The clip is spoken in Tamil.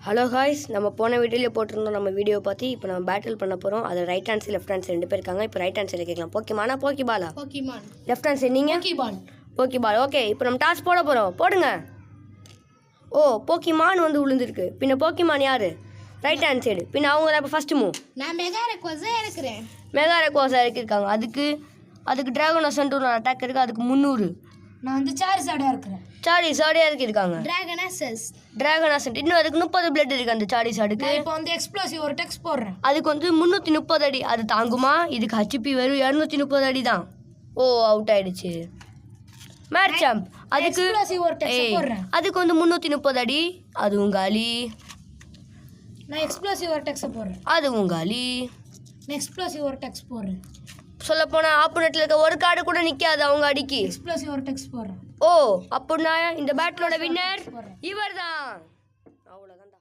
ஹலோ காய்ஸ், நம்ம போன வீடியோவில் போட்டிருந்தோம் நம்ம வீடியோ பார்த்து. இப்போ நம்ம பேட்டில் பண்ண போகிறோம். அது right hand side left hand side 2 பேர் இருக்காங்க. இப்போ ரைட் ஹேண்ட் சைடில் கேட்கலாம். போக்கிமானா போக்கிபாலா? போக்கிமான். லெஃப்ட் ஹேண்ட் சைடு நீங்கள்? போக்கிபால். போக்கிபால். ஓகே, இப்போ நம்ம டாஸ் போட போகிறோம். போடுங்க. ஓ, போக்கிமான் வந்து விழுந்திருக்கு. பின்ன போக்கிமான் யார்? Right hand side. பின்ன அவங்க இப்போ ஃபஸ்ட்டு மூவ். நான் மெகாரெக்வாஸா இருக்கிறேன். மெகாரெக்வாஸா இருக்காங்க. அதுக்கு டிராகனோசன்ட்டு ஒரு அட்டாக் இருக்குது. அதுக்கு 300. நான் வந்து சார்ஜார்டாக இருக்கிறேன். சார்ஜார்டாக இருக்காங்க. டிராகனாசன்ட் இன்னும் அதுக்கு 30 பிளட் இருக்குது. அந்த சார்ஜார்டுக்கு இப்போ வந்து எக்ஸ்ப்ளோசிவ் ஒரு டெக்ஸ்ட் போடுறேன். அதுக்கு வந்து 330 அடி. அது தாங்குமா? இதுக்கு ஹெச்பி வெறும் 230 அடி தான். ஓ, அவுட் ஆயிடுச்சு. மேட் சாம்ப் அதுக்கு அதுக்கு வந்து 330 அடி. அதுவும் காலி. நான் எக்ஸ்ப்ளோசிவ் ஒரு டெக்ஸ்ட் போடுறேன். அதுவும் காலி. நான் எக்ஸ்ப்ளோசிவ் ஒரு டெக்ஸ்ட் போடுறேன். சொல்லப்போனால் ஆப்போனட்டில் இருக்க ஒரு கார்டு கூட நிற்காது அவங்க அடிக்கி. எக்ஸ்ப்ளோசிவ் ஒரு டெக்ஸ்ட் போடுறேன். ஓ, அப்படின்னா இந்த பேட்டிலோட வின்னர் இவர் தான். அவ்வளோதான்டா.